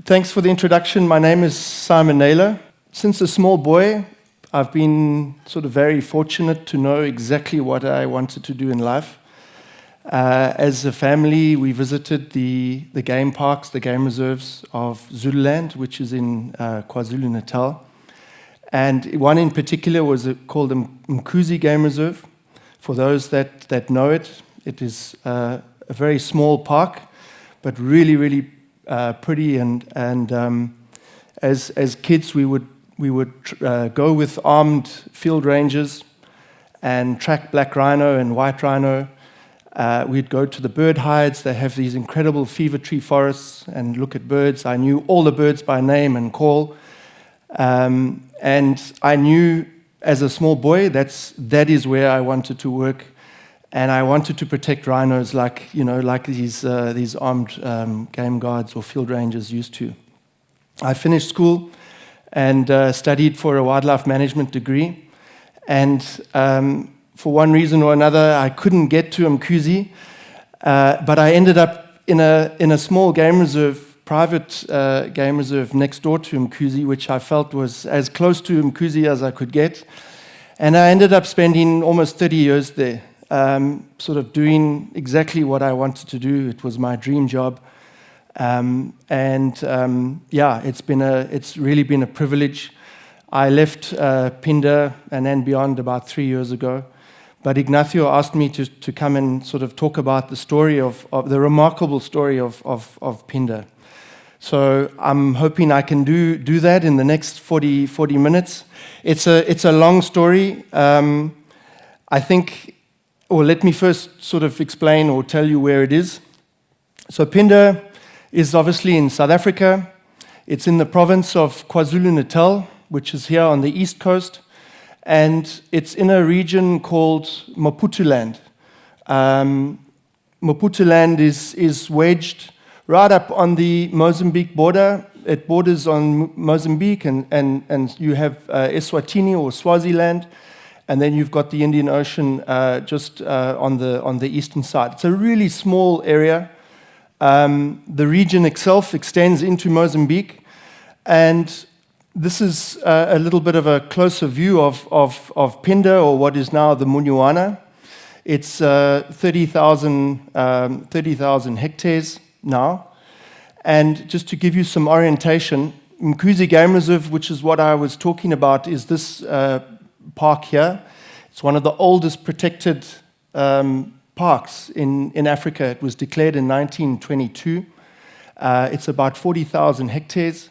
Thanks for the introduction. My name is Simon Naylor. Since a small boy, I've been sort of very fortunate to know exactly what I wanted to do in life. As a family, we visited the game parks, the game reserves of Zululand, which is in KwaZulu-Natal. And one in particular was called the Mkuzi Game Reserve. For those that know it, it is a very small park, but really, really pretty. And as kids, we would go with armed field rangers and track black rhino and white rhino. We'd go to the bird hides. They have these incredible fever tree forests and look at birds. I knew all the birds by name and call. And I knew as a small boy that is where I wanted to work. And I wanted to protect rhinos like these armed game guards or field rangers used to. I finished school and studied for a wildlife management degree. And for one reason or another, I couldn't get to Mkuzi, but I ended up in a small game reserve, private game reserve next door to Mkuzi, which I felt was as close to Mkuzi as I could get. And I ended up spending almost 30 years there, sort of doing exactly what I wanted to do. It was my dream job. It's really been a privilege. I left Phinda and then beyond about 3 years ago. But Ignacio asked me to come and sort of talk about the story of the remarkable story of Phinda. So I'm hoping I can do that in the next 40 minutes. It's a long story. I think, or let me first sort of explain or tell you where it is. So Phinda is obviously in South Africa. It's in the province of KwaZulu-Natal, which is here on the east coast. And it's in a region called Maputoland. Maputoland is wedged right up on the Mozambique border. It borders on Mozambique, and you have Eswatini or Swaziland, and then you've got the Indian Ocean just on the eastern side. It's a really small area. The region itself extends into Mozambique, and this is a little bit of a closer view of Phinda, or what is now the Munywana. It's 30,000 hectares now. And just to give you some orientation, Mkuzi Game Reserve, which is what I was talking about, is this park here. It's one of the oldest protected parks in Africa. It was declared in 1922. It's about 40,000 hectares.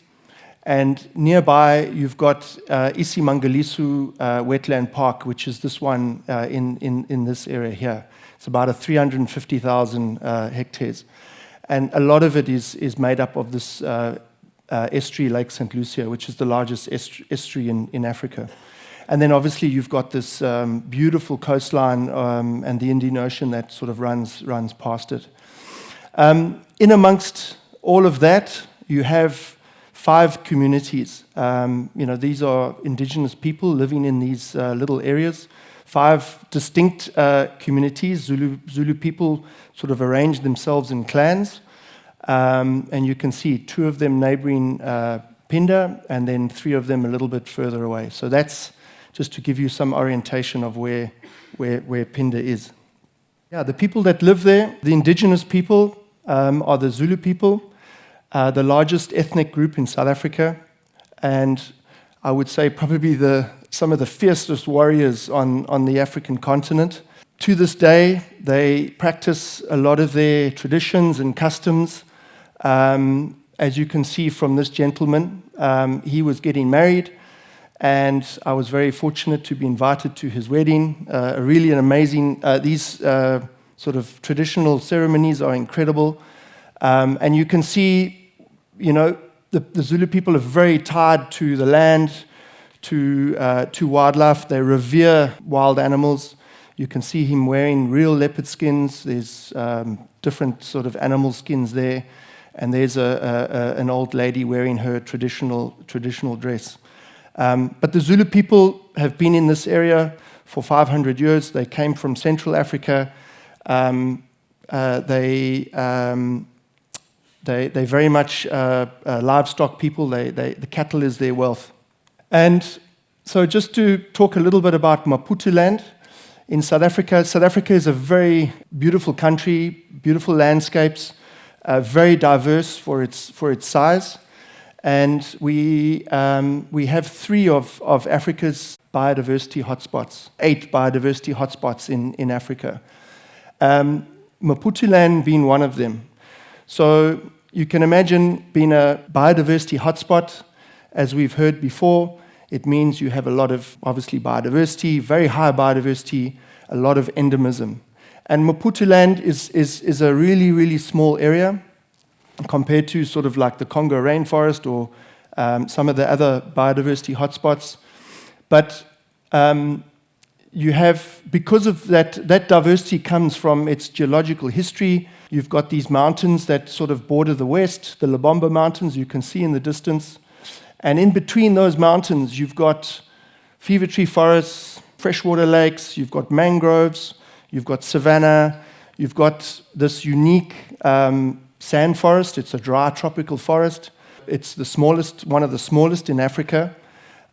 And nearby, you've got Isimangaliso Wetland Park, which is this one in this area here. It's about 350,000 hectares. And a lot of it is made up of this estuary, Lake St. Lucia, which is the largest estuary in Africa. And then obviously you've got this beautiful coastline and the Indian Ocean that sort of runs past it. In amongst all of that, you have 5 communities. These are indigenous people living in these little areas. 5 distinct communities. Zulu people sort of arrange themselves in clans. And you can see 2 of them neighboring Phinda, and then 3 of them a little bit further away. So that's just to give you some orientation of where Phinda is. Yeah, the people that live there, the indigenous people, are the Zulu people. The largest ethnic group in South Africa, and I would say probably some of the fiercest warriors on the African continent. To this day, they practice a lot of their traditions and customs. As you can see from this gentleman, he was getting married, and I was very fortunate to be invited to his wedding. Really an amazing, these sort of traditional ceremonies are incredible. And you can see, the Zulu people are very tied to the land, to wildlife. They revere wild animals. You can see him wearing real leopard skins. There's different sort of animal skins there. And there's an old lady wearing her traditional dress. But the Zulu people have been in this area for 500 years. They came from Central Africa. They're very much livestock people. The cattle is their wealth. And so just to talk a little bit about Maputoland in South Africa. South Africa is a very beautiful country, beautiful landscapes, very diverse for its size. And we have 3 of Africa's biodiversity hotspots, 8 biodiversity hotspots in Africa. Maputoland being one of them. So you can imagine being a biodiversity hotspot, as we've heard before, it means you have a lot of, obviously, biodiversity, very high biodiversity, a lot of endemism. And Maputoland is a really, really small area compared to sort of like the Congo rainforest or some of the other biodiversity hotspots. But you have, because of that diversity comes from its geological history. You've got these mountains that sort of border the west, the Lubombo Mountains, you can see in the distance. And in between those mountains, you've got fever tree forests, freshwater lakes, you've got mangroves, you've got savanna, you've got this unique sand forest. It's a dry tropical forest. It's the smallest, one of the smallest in Africa.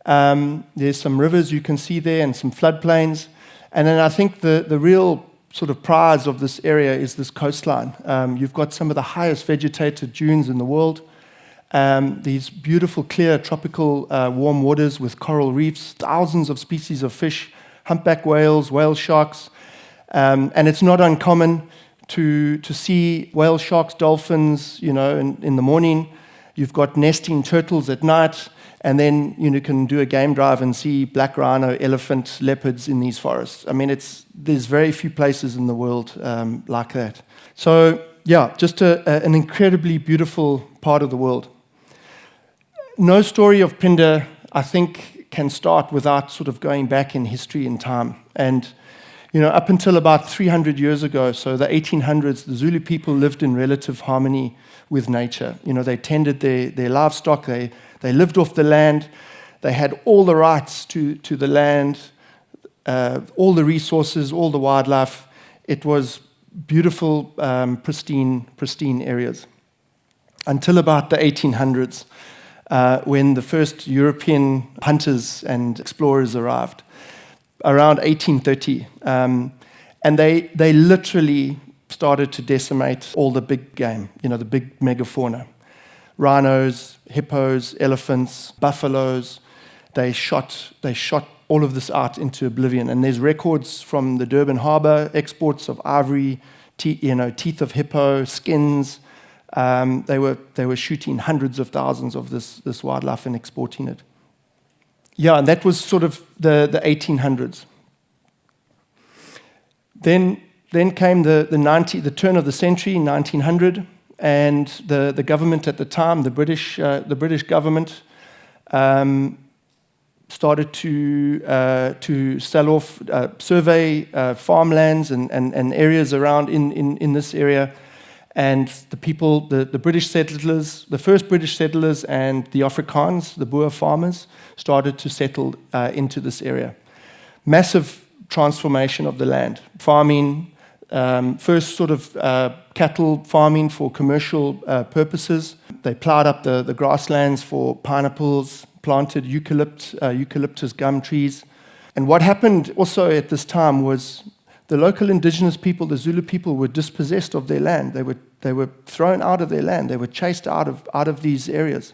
There's some rivers you can see there and some floodplains. And then I think the real sort of prize of this area is this coastline. You've got some of the highest vegetated dunes in the world. These beautiful, clear, tropical warm waters with coral reefs, thousands of species of fish, humpback whales, whale sharks. And it's not uncommon to see whale sharks, dolphins, in the morning. You've got nesting turtles at night. And then you can do a game drive and see black rhino, elephant, leopards in these forests. I mean, there's very few places in the world like that. So, yeah, just an incredibly beautiful part of the world. No story of Phinda, I think, can start without sort of going back in history and time. And, up until about 300 years ago, so the 1800s, the Zulu people lived in relative harmony with nature. They tended their livestock, they lived off the land, they had all the rights to the land, all the resources, all the wildlife. It was beautiful, pristine areas. Until about the 1800s, when the first European hunters and explorers arrived, around 1830. And they literally started to decimate all the big game, the big megafauna. Rhinos, hippos, elephants, buffaloes. They shot all of this out into oblivion. And there's records from the Durban Harbour, exports of ivory, teeth of hippo, skins. They were shooting hundreds of thousands of this wildlife and exporting it. Yeah, and that was sort of the 1800s. Then came the turn of the century, 1900. And the government at the time, the British government, started to sell off, survey farmlands and areas around in this area, and the people, the British settlers, the first British settlers, and the Afrikaans, the Boer farmers, started to settle into this area. Massive transformation of the land, farming. First sort of cattle farming for commercial purposes. They plowed up the grasslands for pineapples, planted eucalyptus gum trees. And what happened also at this time was the local indigenous people, the Zulu people, were dispossessed of their land. They were thrown out of their land. They were chased out of these areas.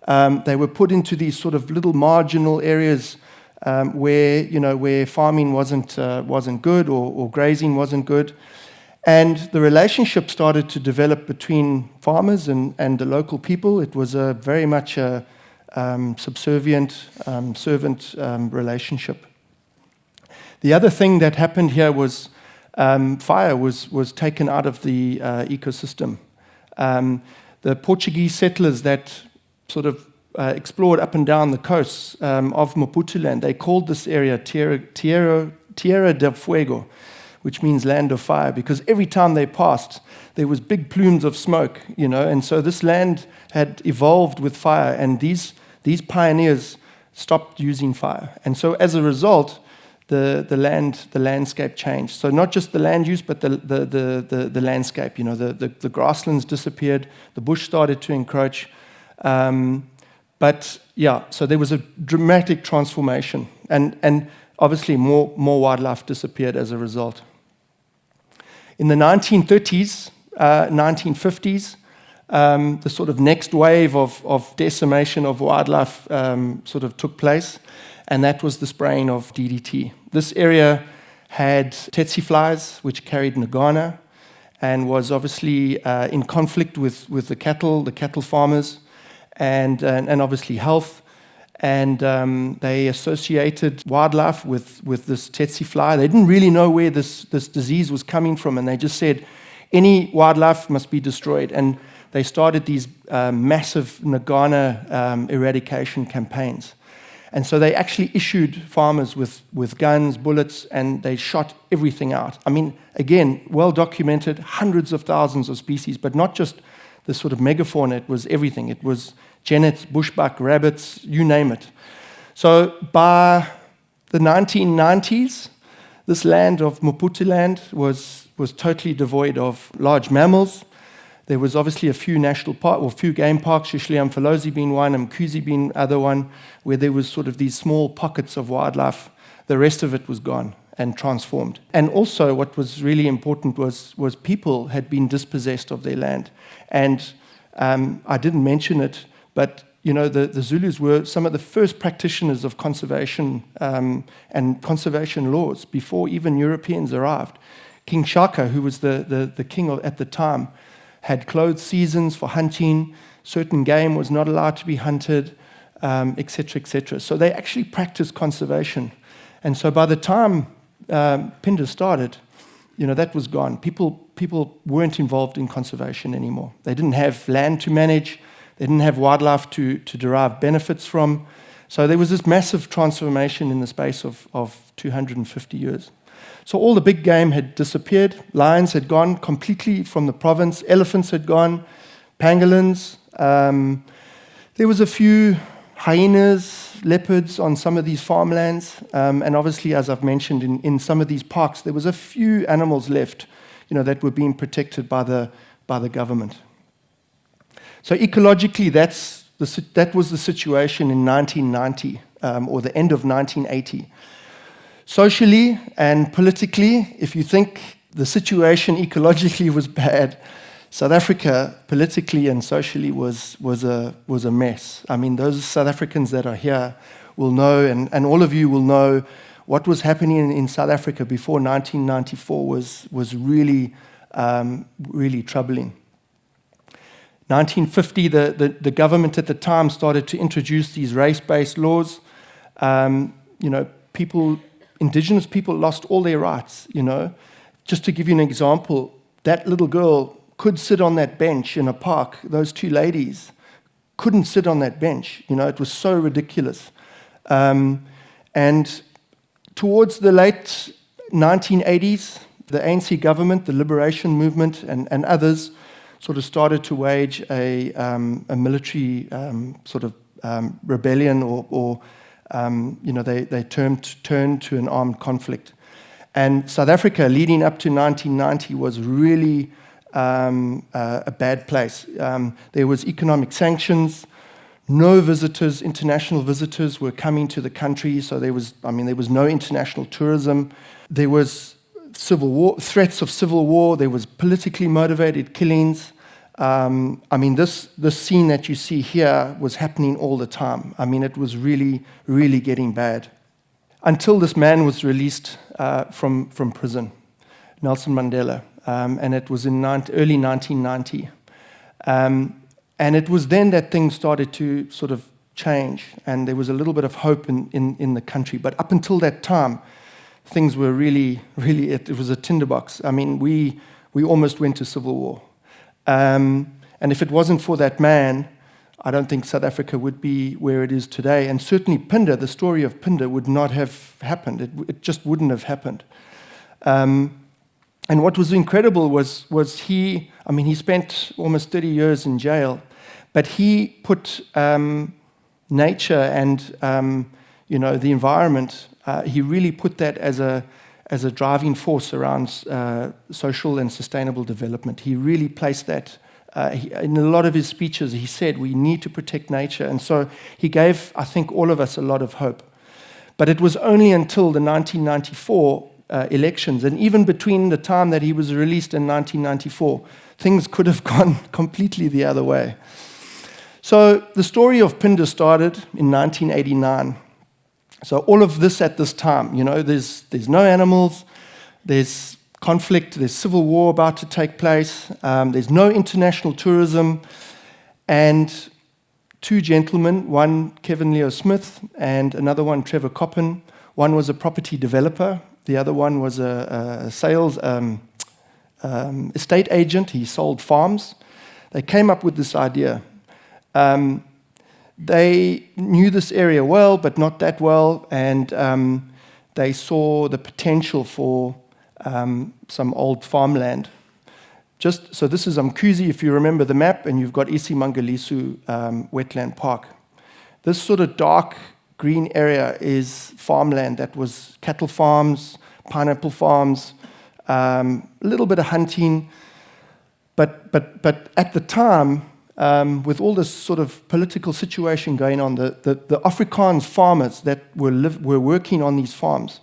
They were put into these sort of little marginal areas where farming wasn't good or grazing wasn't good, and the relationship started to develop between farmers and the local people. It was very much a subservient servant relationship. The other thing that happened here was fire was taken out of the ecosystem. The Portuguese settlers that sort of explored up and down the coasts of Maputoland. They called this area Tierra del Fuego, which means land of fire, because every time they passed, there was big plumes of smoke, and so this land had evolved with fire, and these pioneers stopped using fire. And so as a result, the landscape changed. So not just the land use, but the landscape. The grasslands disappeared, the bush started to encroach. But yeah, so there was a dramatic transformation, and obviously more wildlife disappeared as a result. In the 1930s, 1950s, the sort of next wave of decimation of wildlife sort of took place, and that was the spraying of DDT. This area had tsetse flies, which carried nagana, and was obviously in conflict with the cattle farmers, and obviously health. And they associated wildlife with this tsetse fly. They didn't really know where this disease was coming from, and they just said, any wildlife must be destroyed. And they started these massive nagana eradication campaigns. And so they actually issued farmers with guns, bullets, and they shot everything out. I mean, again, well documented, hundreds of thousands of species, but not just the sort of megafauna, it was everything. It was genets, bushbuck, rabbits, you name it. So by the 1990s, this land of Maputo-land was totally devoid of large mammals. There was obviously a few national parks, or a few game parks, Shishliamfalozi being one, and Mkuzi being other one, where there was sort of these small pockets of wildlife. The rest of it was gone and transformed. And also what was really important was people had been dispossessed of their land. And I didn't mention it, but the Zulus were some of the first practitioners of conservation and conservation laws before even Europeans arrived. King Shaka, who was the king at the time, had closed seasons for hunting. Certain game was not allowed to be hunted, etc., etc. So they actually practiced conservation. And so by the time Phinda started, that was gone. People weren't involved in conservation anymore. They didn't have land to manage. They didn't have wildlife to derive benefits from. So there was this massive transformation in the space of 250 years. So all the big game had disappeared. Lions had gone completely from the province. Elephants had gone. Pangolins. There was a few hyenas, leopards on some of these farmlands. And obviously, as I've mentioned, in some of these parks, there was a few animals left, that were being protected by the government. So ecologically, that was the situation in 1990, or the end of 1980. Socially and politically, if you think the situation ecologically was bad, South Africa politically and socially was a mess. I mean, those South Africans that are here will know, and all of you will know, what was happening in South Africa before 1994 was really, really troubling. 1950, the government at the time started to introduce these race-based laws. Indigenous people lost all their rights, Just to give you an example, that little girl could sit on that bench in a park. Those two ladies couldn't sit on that bench. It was so ridiculous. And towards the late 1980s, the ANC government, the liberation movement, and others sort of started to wage a military rebellion, or they turned to an armed conflict. And South Africa, leading up to 1990, was really a bad place. There was economic sanctions. No visitors, international visitors, were coming to the country. So there was no international tourism. There was civil war, threats of civil war. There was politically motivated killings. This scene that you see here was happening all the time. It was really, really getting bad. Until this man was released from prison, Nelson Mandela, and it was in early 1990. And it was then that things started to sort of change, and there was a little bit of hope in the country. But up until that time, things were really, really, it was a tinderbox. We almost went to civil war. And if it wasn't for that man, I don't think South Africa would be where it is today. And certainly Phinda, the story of Phinda, would not have happened. It just wouldn't have happened. And what was incredible was he spent almost 30 years in jail, but he put nature and the environment he really put that as a driving force around social and sustainable development. He really placed that. In a lot of his speeches, he said, we need to protect nature. And so he gave, I think, all of us a lot of hope. But it was only until the 1994 elections, and even between the time that he was released in 1994, things could have gone completely the other way. So the story of Phinda started in 1989. So all of this at this time, there's no animals, there's conflict, there's civil war about to take place, there's no international tourism, and two gentlemen, one Kevin Leo Smith and another one Trevor Coppen. One was a property developer, the other one was a sales estate agent. He sold farms. They came up with this idea. They knew this area well, but not that well, and they saw the potential for some old farmland. So this is Umkhuze, if you remember the map, and you've got isiMangaliso Wetland Park. This sort of dark green area is farmland that was cattle farms, pineapple farms, a little bit of hunting. But at the time, with all this sort of political situation going on, the Afrikaans farmers that were working on these farms,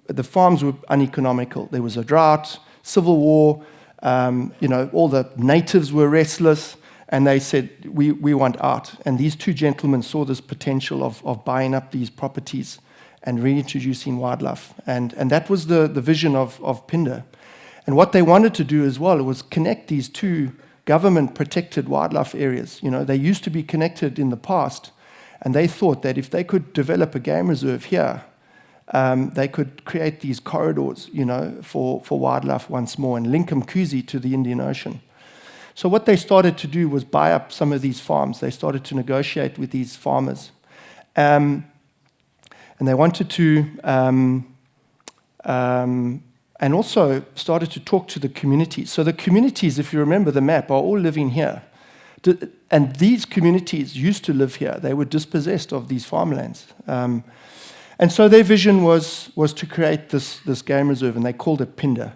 the farms were uneconomical. There was a drought, civil war, all the natives were restless, and they said, we want out. And these two gentlemen saw this potential of buying up these properties and reintroducing wildlife. And that was the vision of Phinda. And what they wanted to do as well was connect these two government-protected wildlife areas. They used to be connected in the past, and they thought that if they could develop a game reserve here, they could create these corridors, for wildlife once more and link Umkhuze to the Indian Ocean. So what they started to do was buy up some of these farms. They started to negotiate with these farmers. And they wanted to, and also started to talk to the communities. So the communities, if you remember the map, are all living here. And these communities used to live here. They were dispossessed of these farmlands. And so their vision was to create this game reserve, and they called it Phinda.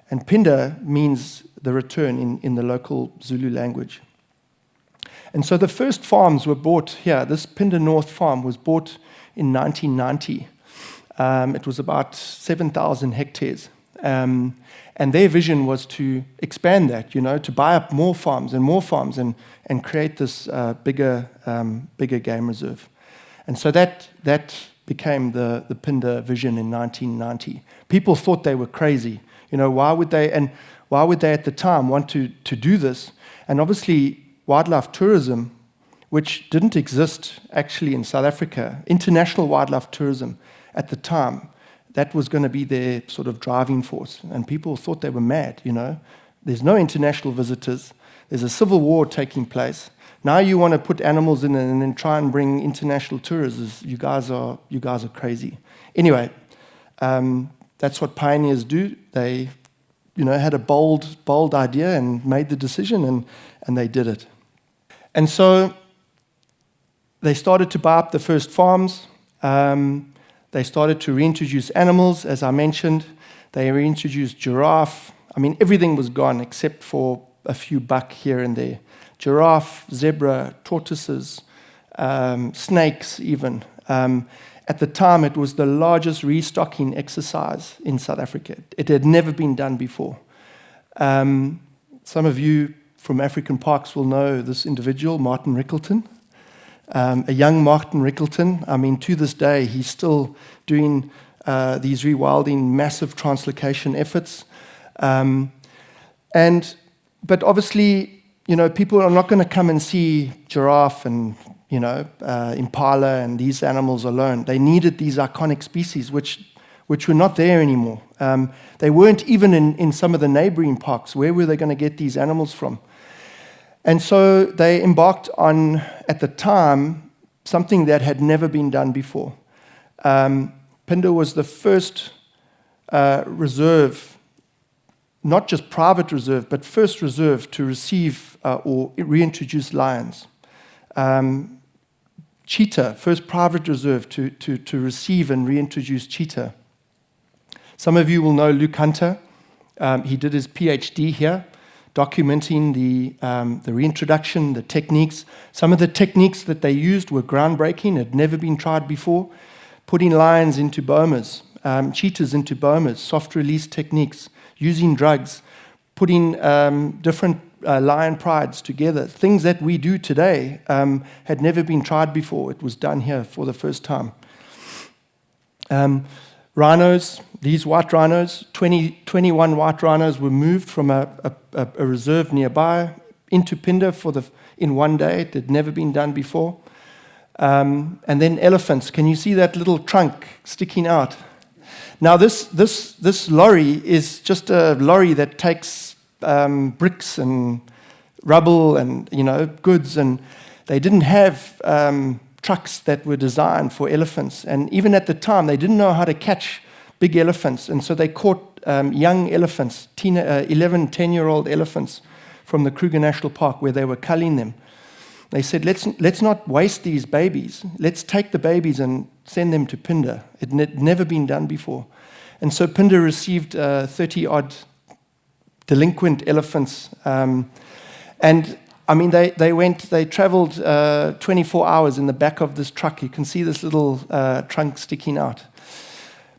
And Phinda means the return in the local Zulu language. And so the first farms were bought here. This Phinda North farm was bought in 1990. It was about 7,000 hectares. And their vision was to expand that, to buy up more farms and create this bigger game reserve. And so that became the Phinda vision in 1990. People thought they were crazy. Why would they at the time want to do this? And obviously, wildlife tourism, which didn't exist actually in South Africa, international wildlife tourism at the time, that was going to be their sort of driving force. And people thought they were mad, There's no international visitors. There's a civil war taking place. Now you want to put animals in and then try and bring international tourists. You guys are crazy. Anyway, that's what pioneers do. They, had a bold idea and made the decision, and they did it. And so they started to buy up the first farms. They started to reintroduce animals, as I mentioned. They reintroduced giraffe. Everything was gone except for a few buck here and there. Giraffe, zebra, tortoises, snakes even. At the time, it was the largest restocking exercise in South Africa. It had never been done before. Some of you from African parks will know this individual, Martin Rickleton. A young Martin Rickleton. To this day, he's still doing these rewilding, massive translocation efforts. But obviously, people are not going to come and see giraffe and, impala and these animals alone. They needed these iconic species, which were not there anymore. They weren't even in some of the neighboring parks. Where were they going to get these animals from? And so they embarked on, at the time, something that had never been done before. Phinda was the first reserve, not just private reserve, but first reserve to receive or reintroduce lions. cheetah, first private reserve to receive and reintroduce cheetah. Some of you will know Luke Hunter. He did his PhD here, documenting the reintroduction, the techniques. Some of the techniques that they used were groundbreaking, had never been tried before. Putting lions into bomas, cheetahs into bomas, soft release techniques, using drugs, putting different lion prides together. Things that we do today had never been tried before. It was done here for the first time. Rhinos, these white rhinos, 21 white rhinos were moved from a reserve nearby into Phinda in one day. It had never been done before. And then elephants. Can you see that little trunk sticking out? Now, this lorry is just a lorry that takes bricks and rubble and goods, and they didn't have trucks that were designed for elephants. And even at the time, they didn't know how to catch big elephants, and so they caught young elephants, 11, 10-year-old elephants from the Kruger National Park, where they were culling them. They said, let's not waste these babies. Let's take the babies and send them to Phinda. It had never been done before. And so Phinda received 30-odd delinquent elephants. And I mean, they traveled 24 hours in the back of this truck. You can see this little trunk sticking out.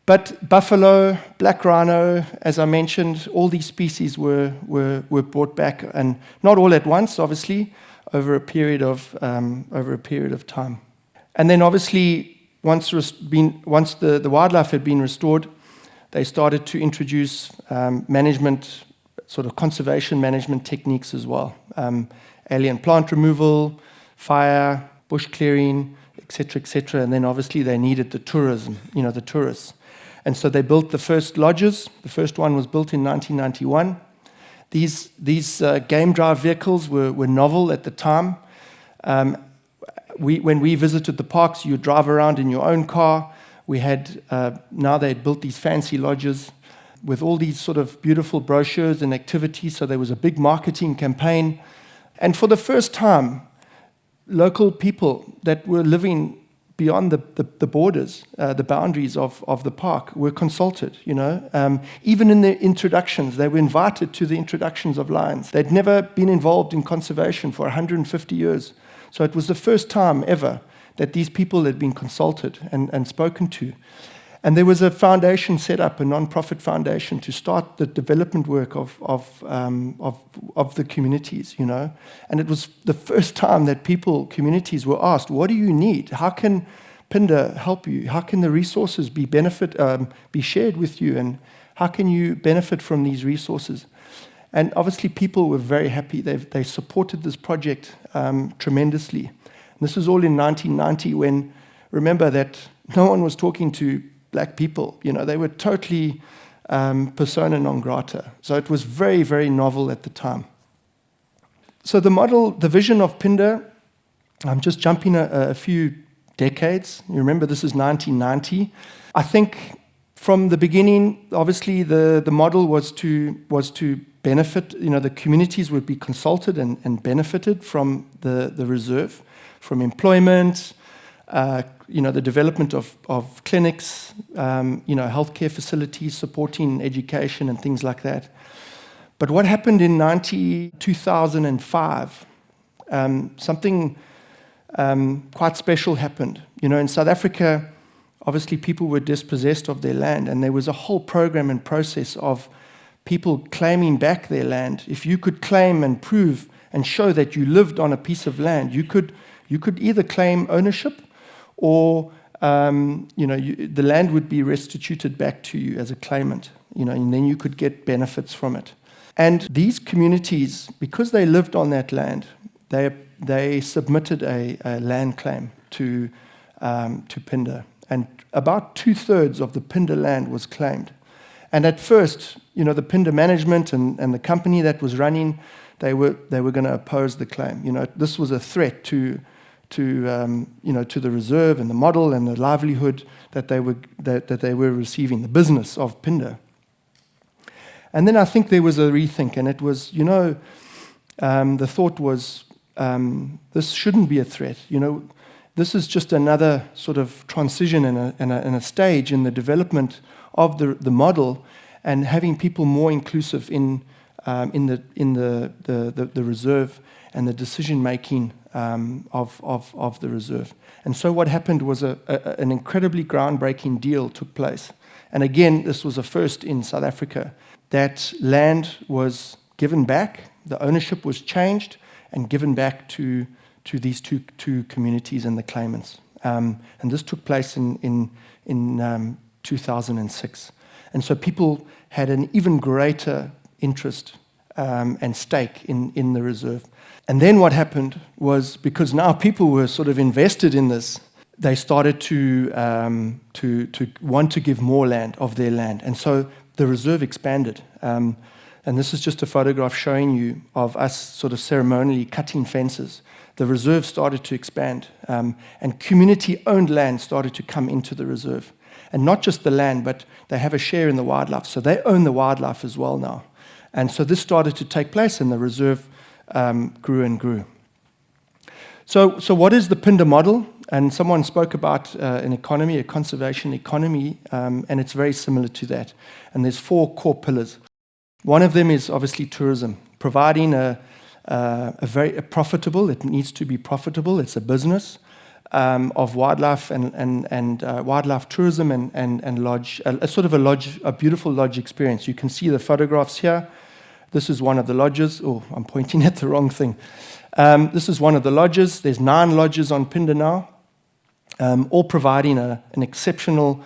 But buffalo, black rhino, as I mentioned, all these species were brought back, and not all at once, obviously, over a period of time. And then, obviously, once the wildlife had been restored, they started to introduce management, sort of conservation management techniques as well. Alien plant removal, fire, bush clearing, etc. And then obviously they needed the tourism, the tourists. And so they built the first lodges. The first one was built in 1991. These game drive vehicles were novel at the time. When we visited the parks, you would drive around in your own car. Now they had built these fancy lodges with all these sort of beautiful brochures and activities. So there was a big marketing campaign. And for the first time, local people that were living beyond the borders, the boundaries of the park, were consulted, Even in the introductions, they were invited to the introductions of lions. They'd never been involved in conservation for 150 years. So it was the first time ever that these people had been consulted and spoken to. And there was a foundation set up, a non-profit foundation, to start the development work of the communities, And it was the first time that communities were asked, what do you need? How can Phinda help you? How can the resources be shared with you? And how can you benefit from these resources? And obviously people were very happy. They supported this project tremendously. And this was all in 1990 when, remember that no one was talking to black people, they were totally persona non grata. So it was very, very novel at the time. So the vision of Phinda, I'm just jumping a few decades. You remember this is 1990. I think from the beginning, obviously the model was to benefit, the communities would be consulted and benefited from the reserve, from employment, the development of clinics, healthcare facilities, supporting education and things like that. But what happened in 2005, something quite special happened. In South Africa, obviously people were dispossessed of their land, and there was a whole program and process of people claiming back their land. If you could claim and prove and show that you lived on a piece of land, you could either claim ownership, or the land would be restituted back to you as a claimant, and then you could get benefits from it. And these communities, because they lived on that land, they submitted a land claim to Phinda, and about 2/3 of the Phinda land was claimed. And at first, the Phinda management and the company that was running, they were going to oppose the claim. This was a threat to the reserve and the model and the livelihood that they were receiving, the business of Phinda. And then I think there was a rethink, and it was, the thought was, this shouldn't be a threat. this is just another sort of transition and a stage in the development of the model, and having people more inclusive in the reserve and the decision making of the reserve. And so what happened was an incredibly groundbreaking deal took place. And again, this was a first in South Africa. That land was given back, the ownership was changed and given back to these two communities and the claimants. And this took place in 2006. And so people had an even greater interest and stake in the reserve. And then what happened was, because now people were sort of invested in this, they started to want to give more land of their land. And so the reserve expanded. And this is just a photograph showing you of us sort of ceremonially cutting fences. The reserve started to expand, and community-owned land started to come into the reserve. And not just the land, but they have a share in the wildlife. So they own the wildlife as well now. And so this started to take place, and the reserve grew and grew. So what is the Phinda model? And someone spoke about an economy, a conservation economy, and it's very similar to that. And there's 4 core pillars. One of them is obviously tourism, providing a very profitable, it needs to be profitable, it's a business of wildlife and wildlife tourism and lodge, a sort of a beautiful lodge experience. You can see the photographs here. This is one of the lodges. Oh, I'm pointing at the wrong thing. This is one of the lodges. There's 9 lodges on Phinda now, all providing an exceptional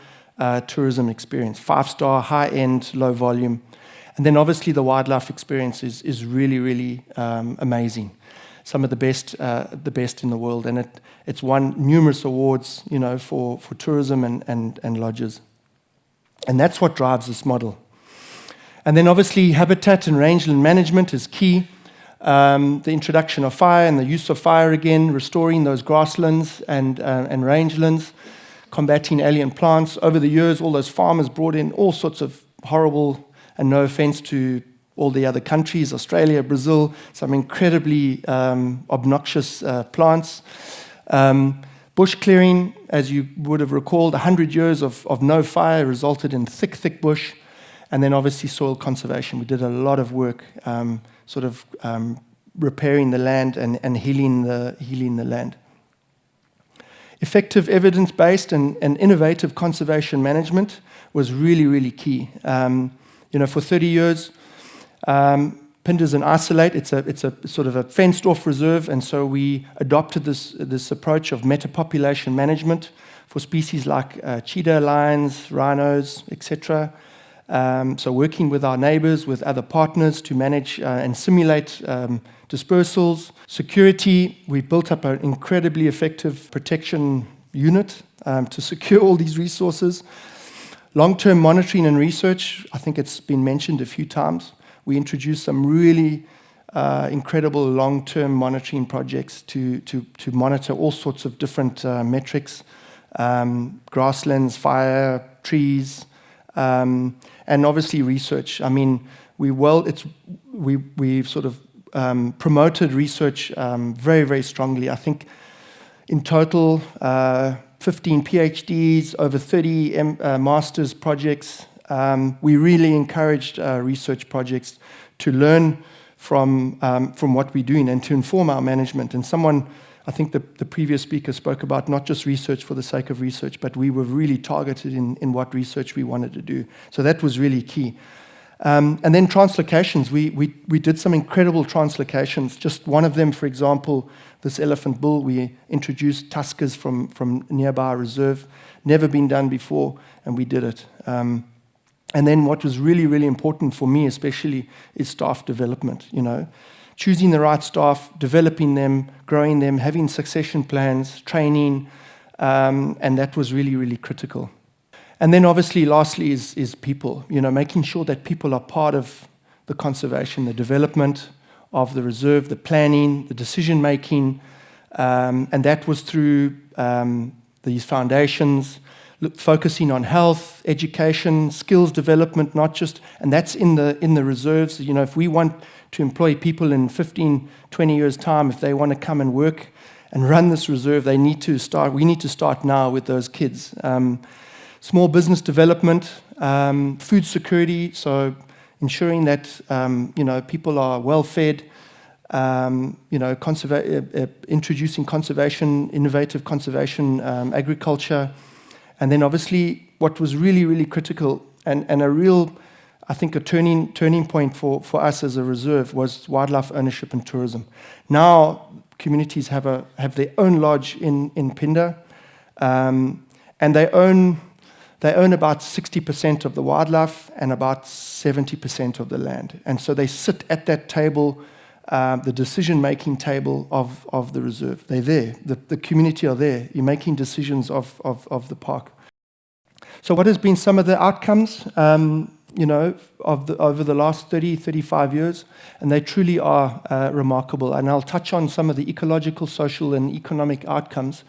tourism experience, 5-star, high-end, low volume. And then obviously the wildlife experience is really, really amazing. Some of the best in the world, and it's won numerous awards, for tourism and lodges. And that's what drives this model. And then obviously habitat and rangeland management is key. The introduction of fire and the use of fire again, restoring those grasslands and rangelands, combating alien plants. Over the years, all those farmers brought in all sorts of horrible, and no offense to all the other countries, Australia, Brazil, some incredibly obnoxious plants. Bush clearing, as you would have recalled, 100 years of no fire resulted in thick bush. And then obviously soil conservation. We did a lot of work repairing the land and healing the land. Effective evidence-based and innovative conservation management was really, really key. For 30 years, Phinda's an isolate. It's a sort of a fenced-off reserve, and so we adopted this approach of metapopulation management for species like cheetah, lions, rhinos, etc. So working with our neighbors, with other partners to manage and simulate dispersals. Security, we built up an incredibly effective protection unit to secure all these resources. Long-term monitoring and research, I think it's been mentioned a few times. We introduced some really incredible long-term monitoring projects to monitor all sorts of different metrics, grasslands, fire, trees, and obviously research. I mean, we sort of promoted research very, very strongly. I think in total, 15 PhDs, over 30 master's projects. We really encouraged research projects to learn from what we're doing and to inform our management. And I think the previous speaker spoke about not just research for the sake of research, but we were really targeted in what research we wanted to do. So that was really key. And then translocations. We did some incredible translocations. Just one of them, for example, this elephant bull, we introduced tuskers from nearby reserve. Never been done before, and we did it. And then what was really, really important for me especially is staff development, choosing the right staff, developing them, growing them, having succession plans, training, and that was really, really critical. And then obviously, lastly, is people, making sure that people are part of the conservation, the development of the reserve, the planning, the decision-making, and that was through these foundations, focusing on health, education, skills development, and that's in the reserves. If we want to employ people in 15, 20 years' time, if they want to come and work and run this reserve, we need to start now with those kids. Small business development, food security, so ensuring that people are well fed, introducing conservation, innovative conservation agriculture, and then obviously what was really, really critical and a real, I think, a turning point for us as a reserve was wildlife ownership and tourism. Now communities have their own lodge in Phinda, and they own about 60% of the wildlife and about 70% of the land. And so they sit at that table, the decision-making table of the reserve. They're there. The community are there. You're making decisions of the park. So what has been some of the outcomes, over the last 30, 35 years? And they truly are remarkable. And I'll touch on some of the ecological, social, and economic outcomes.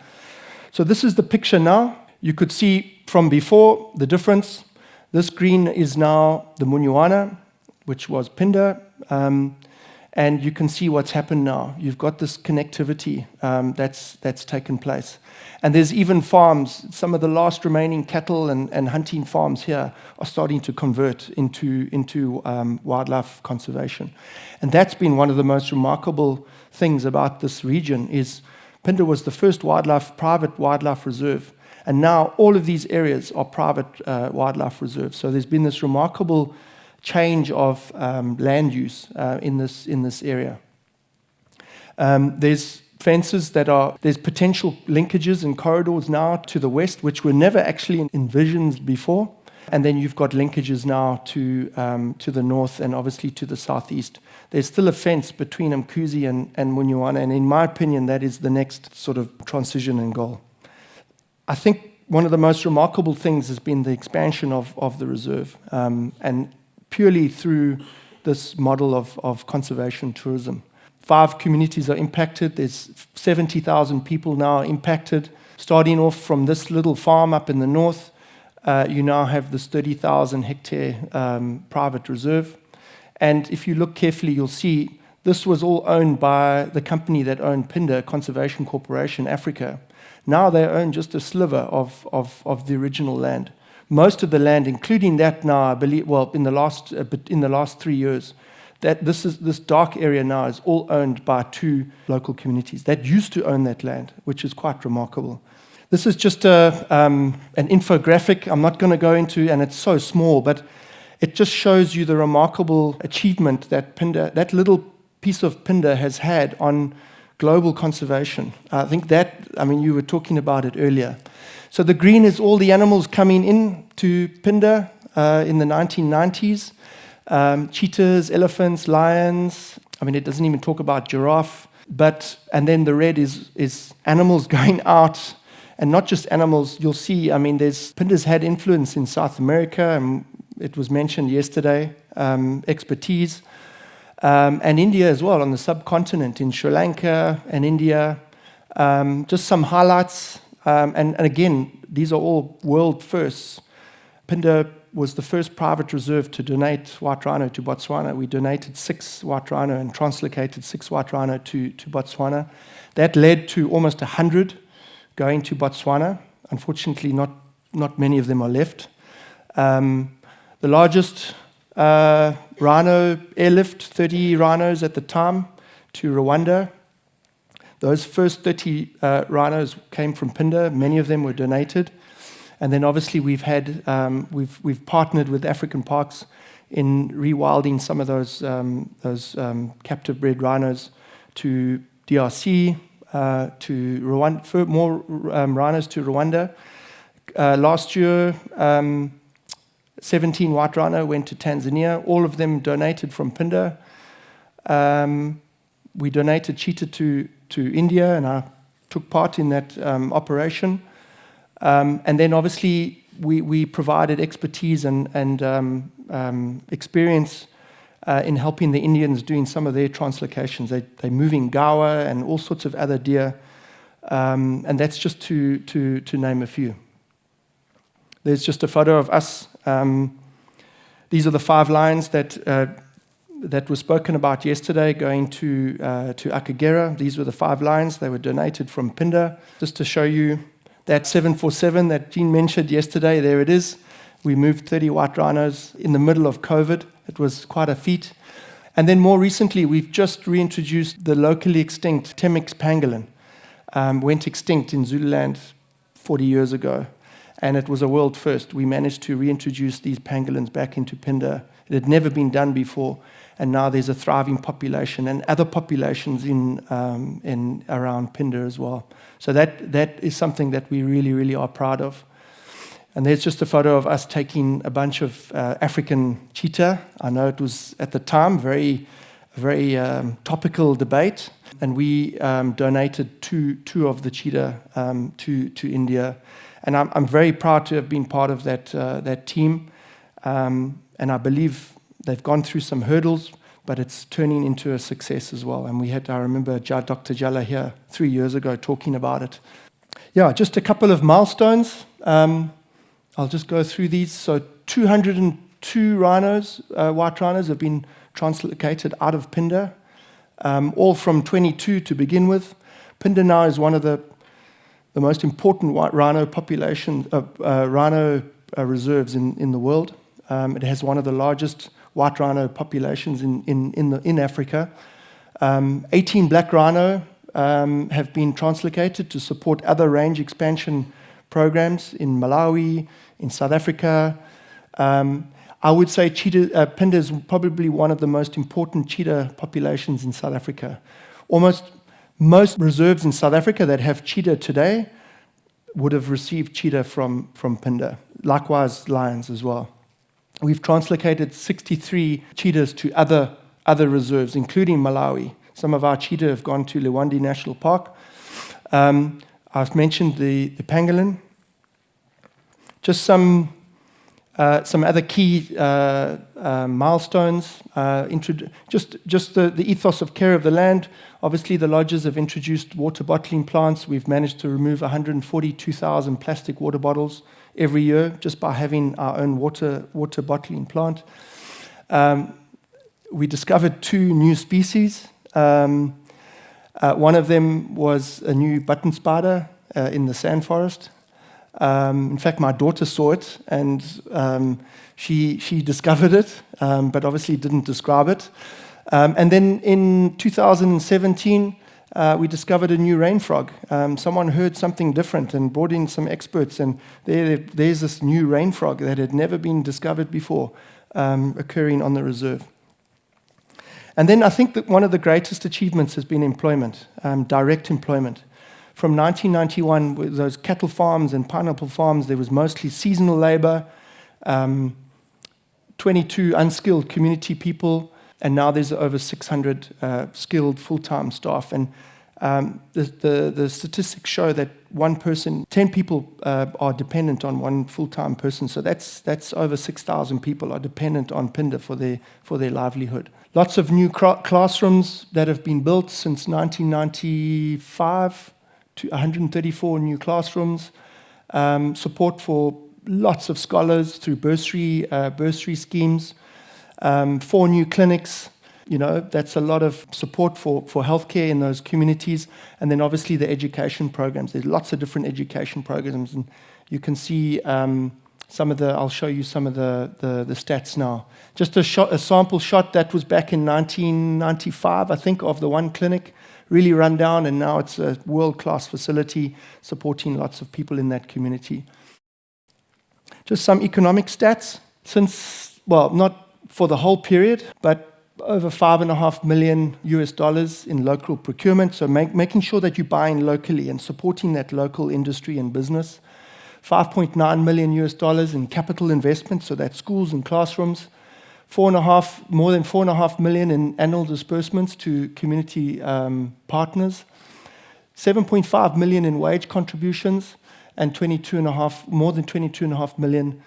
So this is the picture now. You could see from before the difference. This green is now the Munywana, which was Phinda, and you can see what's happened now. You've got this connectivity that's taken place. And there's even farms, some of the last remaining cattle and hunting farms here are starting to convert into wildlife conservation. And that's been one of the most remarkable things about this region is Phinda was the first private wildlife reserve. And now all of these areas are private wildlife reserves. So there's been this remarkable change of land use in this area. There's fences there's potential linkages and corridors now to the west, which were never actually envisioned before. And then you've got linkages now to the north and obviously to the southeast. There's still a fence between Mkuzi and Munywana, and in my opinion, that is the next sort of transition and goal. I think one of the most remarkable things has been the expansion of the reserve, and purely through this model of conservation tourism. 5 communities are impacted. There's 70,000 people now impacted. Starting off from this little farm up in the north, you now have this 30,000 hectare private reserve. And if you look carefully, you'll see this was all owned by the company that owned Phinda, Conservation Corporation Africa. Now they own just a sliver of the original land. Most of the land, including that now, I believe, in the last 3 years, that this dark area now is all owned by 2 local communities that used to own that land, which is quite remarkable. This is just an infographic. I'm not going to go into, and it's so small, but it just shows you the remarkable achievement that Phinda, that little piece of Phinda, has had on global conservation. I think you were talking about it earlier. So the green is all the animals coming in to Phinda in the 1990s. Cheetahs, elephants, lions. It doesn't even talk about giraffe. And then the red is animals going out, and not just animals. You'll see, Phinda's had influence in South America, and it was mentioned yesterday, expertise. And India as well, on the subcontinent, in Sri Lanka and India. Just some highlights. And again, these are all world firsts. Phinda was the first private reserve to donate white rhino to Botswana. We donated 6 white rhino and translocated 6 white rhino to Botswana. That led to almost 100 going to Botswana. Unfortunately, not many of them are left. The largest rhino airlift, 30 rhinos at the time, to Rwanda. Those first 30 rhinos came from Phinda. Many of them were donated. And then obviously we've partnered with African Parks in rewilding some of those captive bred rhinos to DRC, to Rwanda, more rhinos to Rwanda. Last year, 17 white rhino went to Tanzania. All of them donated from Phinda. We donated cheetah to India, and I took part in that operation. And then obviously we provided expertise and experience in helping the Indians doing some of their translocations. They're moving gawa and all sorts of other deer, and that's just to name a few. There's just a photo of us. These are the 5 lions that that was spoken about yesterday going to Akagera. These were the 5 lions. They were donated from Phinda. Just to show you that 747 that Jean mentioned yesterday, there it is. We moved 30 white rhinos in the middle of COVID. It was quite a feat. And then more recently, we've just reintroduced the locally extinct Temminck's pangolin. Went extinct in Zululand 40 years ago, and it was a world first. We managed to reintroduce these pangolins back into Phinda. It had never been done before, and now there's a thriving population and other populations in around Phinda as well. So that is something that we really, really are proud of. And there's just a photo of us taking a bunch of African cheetah. I know it was, at the time, very topical debate. And we donated two of the cheetah to India. And I'm very proud to have been part of that team. And I believe they've gone through some hurdles, but it's turning into a success as well. And I remember Dr. Jalla here 3 years ago talking about it. Yeah, just a couple of milestones. I'll just go through these. So 202 rhinos, white rhinos, have been translocated out of Phinda, all from 22 to begin with. Phinda now is one of the most important white rhino population, rhino reserves in the world. It has one of the largest white rhino populations in Africa. 18 black rhino have been translocated to support other range expansion programs in Malawi, in South Africa. I would say Phinda is probably one of the most important cheetah populations in South Africa. Almost most reserves in South Africa that have cheetah today would have received cheetah from Phinda. Likewise, lions as well. We've translocated 63 cheetahs to other reserves, including Malawi. Some of our cheetah have gone to Rewilding National Park. I've mentioned the pangolin. Just some other key milestones. Just the ethos of care of the land. Obviously, the lodges have introduced water bottling plants. We've managed to remove 142,000 plastic water bottles every year just by having our own water bottling plant. We discovered 2 new species. One of them was a new button spider in the sand forest. In fact, my daughter saw it, and she discovered it, but obviously didn't describe it. And then in 2017, we discovered a new rain frog. Someone heard something different and brought in some experts, and there's this new rain frog that had never been discovered before occurring on the reserve. And then I think that one of the greatest achievements has been employment, direct employment. From 1991, with those cattle farms and pineapple farms, there was mostly seasonal labor, 22 unskilled community people, and now there's over 600 skilled full-time staff. And the statistics show that 10 people are dependent on one full-time person. So that's over 6,000 people are dependent on Phinda for their livelihood. Lots of new classrooms that have been built since 1995, to 134 new classrooms. Support for lots of scholars through bursary schemes. 4 new clinics. That's a lot of support for healthcare in those communities. And then obviously the education programs. There's lots of different education programs, and you can see I'll show you some of the stats now. Just a sample shot that was back in 1995, I think, of the one clinic, really run down, and now it's a world-class facility supporting lots of people in that community. Just some economic stats. Not for the whole period, but over $5.5 million in local procurement, so making sure that you're buying locally and supporting that local industry and business. $5.9 million in capital investment, so that's schools and classrooms. More than $4.5 million in annual disbursements to community partners. $7.5 million in wage contributions, and more than $22.5 million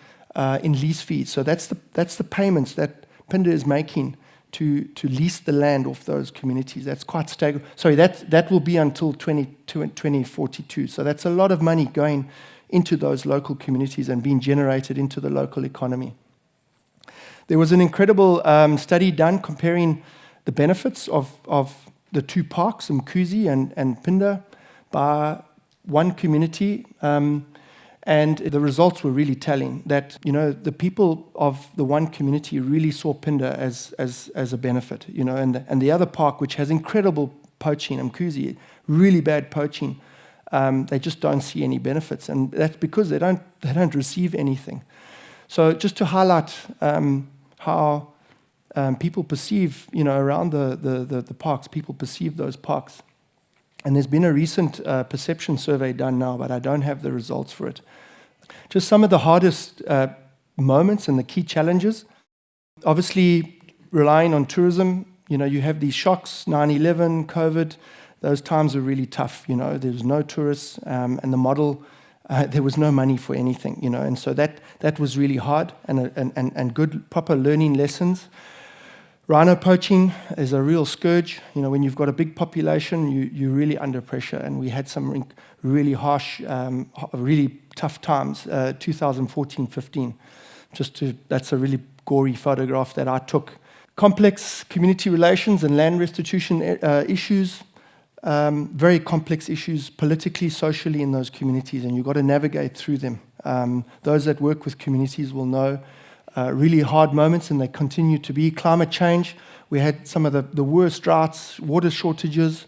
in lease fees. So that's the payments that Phinda is making to lease the land off those communities. That's quite staggering. Sorry, that will be until 2042. So that's a lot of money going into those local communities and being generated into the local economy. There was an incredible study done comparing the benefits of the two parks, Mkuzi and Phinda, by one community, and the results were really telling that, the people of the one community really saw Phinda as a benefit, and the other park, which has incredible poaching, Mkuzi, really bad poaching, they just don't see any benefits, and that's because they don't receive anything. So just to highlight how people perceive, around the parks, people perceive those parks. And there's been a recent perception survey done now, but I don't have the results for it. Just some of the hardest moments and the key challenges. Obviously, relying on tourism, you have these shocks, 9/11, COVID, those times were really tough. There was no tourists, and the model, there was no money for anything, and so that was really hard, and good, proper learning lessons. Rhino poaching is a real scourge. When you've got a big population, you're really under pressure, and we had some really harsh, really tough times, 2014-15. That's a really gory photograph that I took. Complex community relations and land restitution issues, very complex issues politically, socially in those communities, and you've got to navigate through them. Those that work with communities will know really hard moments, and they continue to be. Climate change, we had some of the worst droughts, water shortages,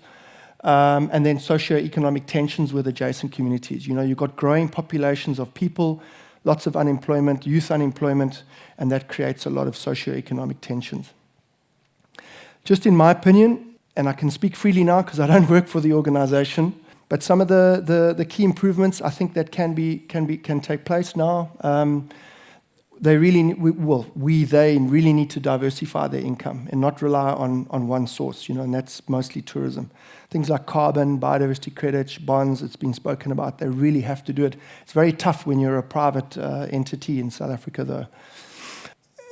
and then socio-economic tensions with adjacent communities. You've got growing populations of people, lots of unemployment, youth unemployment, and that creates a lot of socio-economic tensions. Just in my opinion, and I can speak freely now because I don't work for the organization, but some of the key improvements I think that can take place now. They really need to diversify their income and not rely on one source, and that's mostly tourism. Things like carbon, biodiversity credits, bonds, it's been spoken about, they really have to do it. It's very tough when you're a private entity in South Africa, though.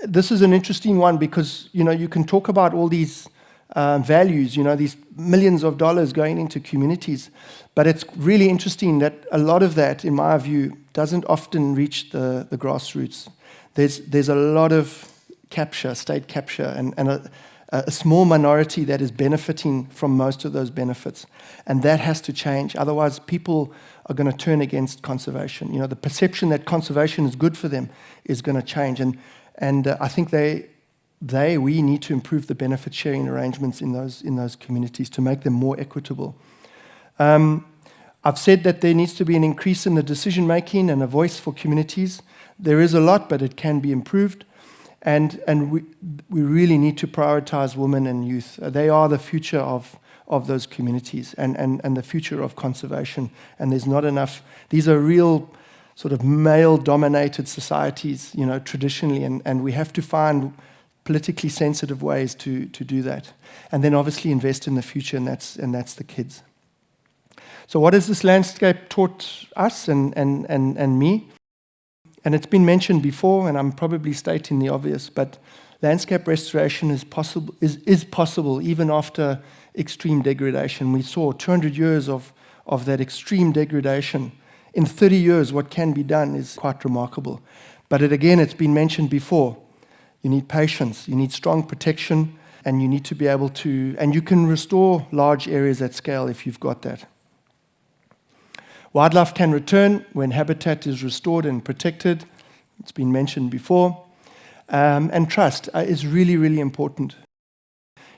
This is an interesting one because, you can talk about all these values, these millions of dollars going into communities, but it's really interesting that a lot of that, in my view, doesn't often reach the grassroots. There's a lot of state capture, and a small minority that is benefiting from most of those benefits. And that has to change. Otherwise, people are going to turn against conservation. The perception that conservation is good for them is going to change. And I think we need to improve the benefit sharing arrangements in those communities to make them more equitable. I've said that there needs to be an increase in the decision making and a voice for communities. There is a lot, but it can be improved. And we really need to prioritize women and youth. They are the future of those communities and the future of conservation. And there's not enough. These are real sort of male-dominated societies, traditionally, and we have to find politically sensitive ways to do that. And then obviously invest in the future, and that's the kids. So what has this landscape taught us and me? And it's been mentioned before, and I'm probably stating the obvious, but landscape restoration is possible even after extreme degradation. We saw 200 years of that extreme degradation. In 30 years, what can be done is quite remarkable. But it's been mentioned before. You need patience, you need strong protection, and you need to be able to, and you can restore large areas at scale if you've got that. Wildlife can return when habitat is restored and protected. It's been mentioned before. And trust is really, really important.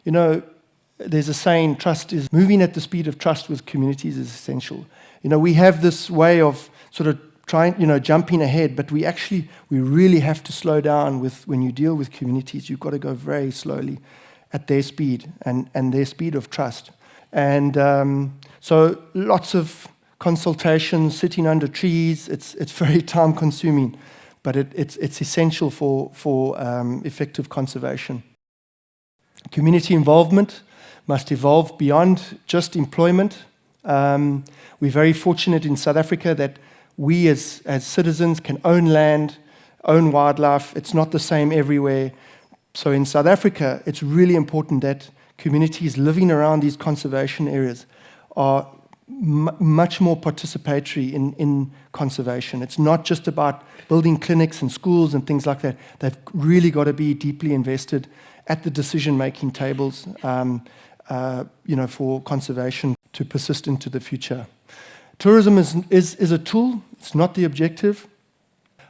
There's a saying, trust is moving at the speed of trust with communities is essential. We have this way of sort of trying, jumping ahead, but we really have to slow down when you deal with communities. You've got to go very slowly at their speed and their speed of trust. And so lots of consultation, sitting under trees, it's very time consuming, but it's essential for effective conservation. Community involvement must evolve beyond just employment. We're very fortunate in South Africa that we as citizens can own land, own wildlife. It's not the same everywhere. So in South Africa, it's really important that communities living around these conservation areas are much more participatory in conservation. It's not just about building clinics and schools and things like that. They've really got to be deeply invested at the decision-making tables, for conservation to persist into the future. Tourism is a tool. It's not the objective.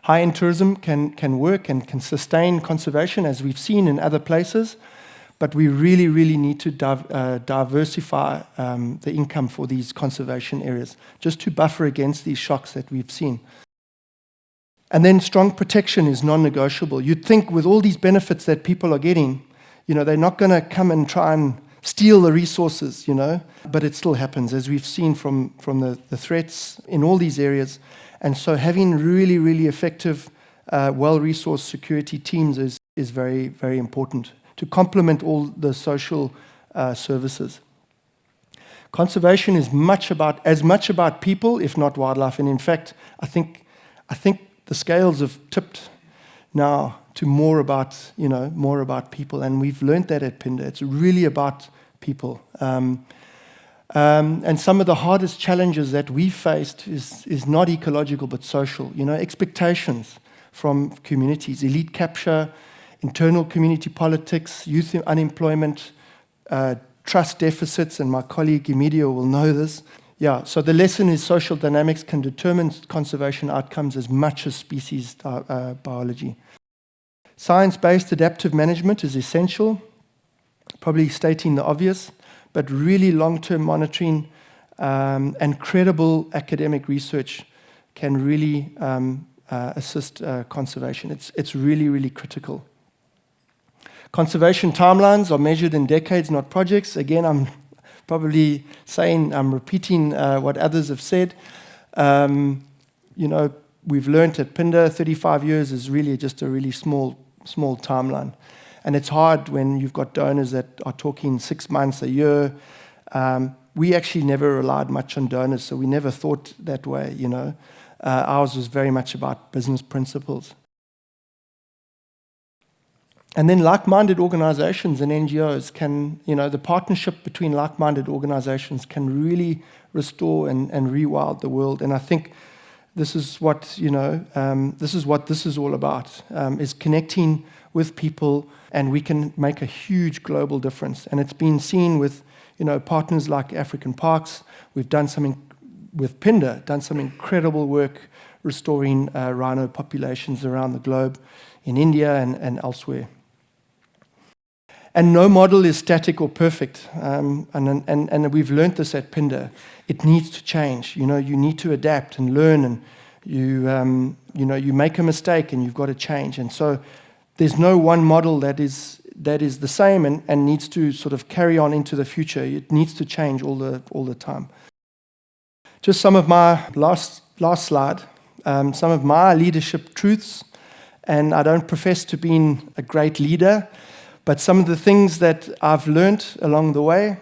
High-end tourism can work and can sustain conservation, as we've seen in other places, but we really, really need to diversify the income for these conservation areas, just to buffer against these shocks that we've seen. And then strong protection is non-negotiable. You'd think with all these benefits that people are getting, they're not going to come and try and steal the resources, but it still happens, as we've seen from the threats in all these areas. And so having really, really effective, well-resourced security teams is very, very important to complement all the social services. Conservation is as much about people, if not wildlife. And in fact, I think the scales have tipped now to more about people. And we've learned that at Phinda. It's really about people. And some of the hardest challenges that we faced is not ecological but social. Expectations from communities, elite capture, internal community politics, youth unemployment, trust deficits, and my colleague Emilio will know this. Yeah, so the lesson is social dynamics can determine conservation outcomes as much as species biology. Science-based adaptive management is essential, probably stating the obvious, but really long-term monitoring and credible academic research can really assist conservation. It's really, really critical. Conservation timelines are measured in decades, not projects. Again, I'm probably I'm repeating what others have said. We've learned at Phinda 35 years is really just a really small timeline. And it's hard when you've got donors that are talking 6 months, a year. We actually never relied much on donors, so we never thought that way, Ours was very much about business principles. And then like-minded organizations and NGOs the partnership between like-minded organizations can really restore and rewild the world. And I think this is what, this is all about, is connecting with people, and we can make a huge global difference. And it's been seen with, partners like African Parks. We've done something with Phinda, done some incredible work restoring rhino populations around the globe, in India and elsewhere. And no model is static or perfect, and we've learned this at Phinda. It needs to change. You need to adapt and learn, and you make a mistake and you've got to change. And so there's no one model that is the same and needs to sort of carry on into the future. It needs to change all the time. Just some of my last slide, some of my leadership truths, and I don't profess to being a great leader, but some of the things that I've learned along the way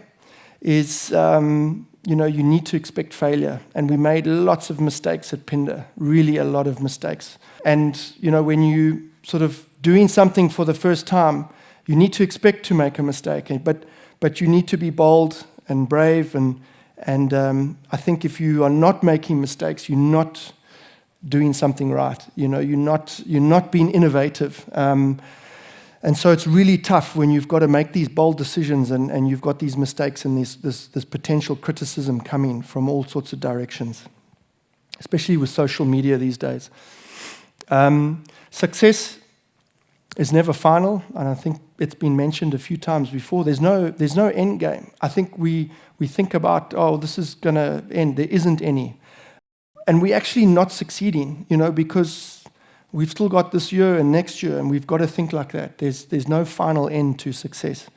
is, you need to expect failure. And we made lots of mistakes at Phinda, really a lot of mistakes. And, when you sort of doing something for the first time, you need to expect to make a mistake. But you need to be bold and brave. And I think if you are not making mistakes, you're not doing something right. You're not being innovative. And so it's really tough when you've got to make these bold decisions and you've got these mistakes and this potential criticism coming from all sorts of directions, especially with social media these days. Success is never final, and I think it's been mentioned a few times before. There's no end game. I think we think about, this is going to end. There isn't any. And we're actually not succeeding, because we've still got this year and next year, and we've got to think like that. There's no final end to success.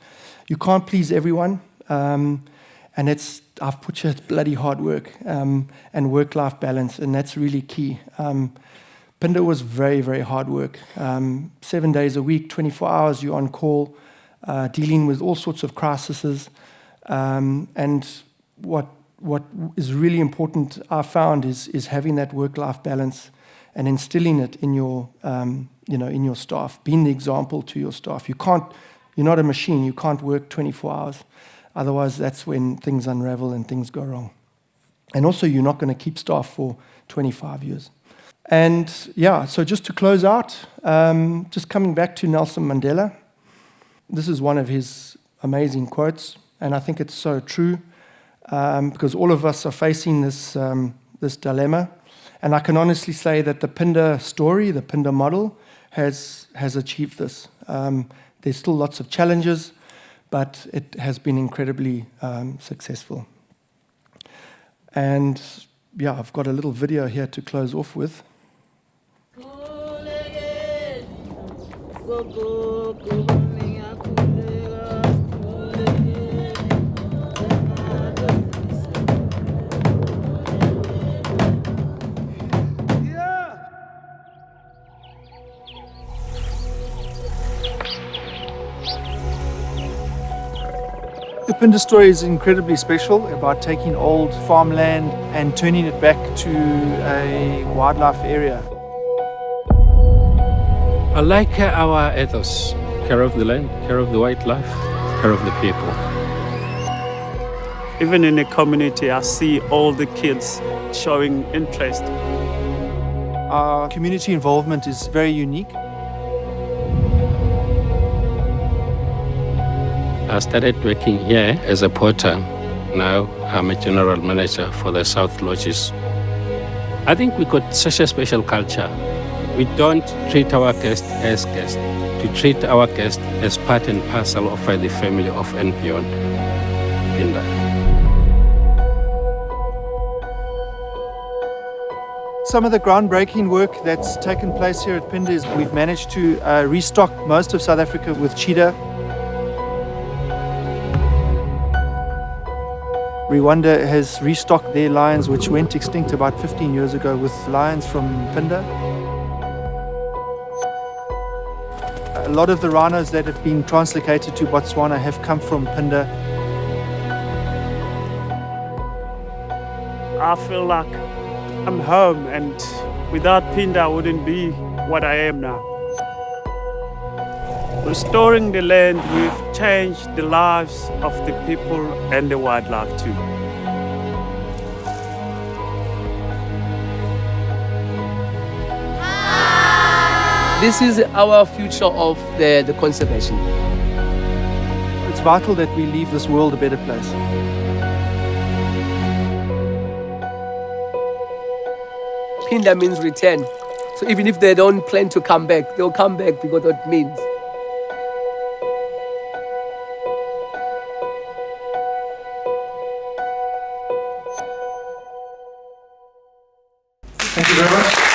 You can't please everyone, and I've put you at bloody hard work and work-life balance, and that's really key. Phinda was very, very hard work. 7 days a week, 24 hours, you're on call, dealing with all sorts of crises. And what is really important, I found, is having that work-life balance and instilling it in your, in your staff, being the example to your staff. You're not a machine. You can't work 24 hours. Otherwise, that's when things unravel and things go wrong. And also, you're not going to keep staff for 25 years. And yeah, so just to close out, just coming back to Nelson Mandela, this is one of his amazing quotes, and I think it's so true, because all of us are facing this dilemma. And I can honestly say that the Phinda story, the Phinda model, has achieved this. There's still lots of challenges, but it has been incredibly successful. And yeah, I've got a little video here to close off with. The Phinda story is incredibly special, about taking old farmland and turning it back to a wildlife area. I like our ethos: care of the land, care of the wildlife, care of the people. Even in the community, I see all the kids showing interest. Our community involvement is very unique. I started working here as a porter. Now I'm a general manager for the South Lodges. I think we got such a special culture. We don't treat our guests as guests. We treat our guests as part and parcel of the family of and beyond Phinda. Some of the groundbreaking work that's taken place here at Phinda is we've managed to restock most of South Africa with cheetah. Rwanda has restocked their lions, which went extinct about 15 years ago, with lions from Phinda. A lot of the rhinos that have been translocated to Botswana have come from Phinda. I feel like I'm home, and without Phinda, I wouldn't be what I am now. Restoring the land, we've changed the lives of the people and the wildlife too. This is our future of the conservation. It's vital that we leave this world a better place. Phinda means return. So even if they don't plan to come back, they'll come back because it means. Thank you very much.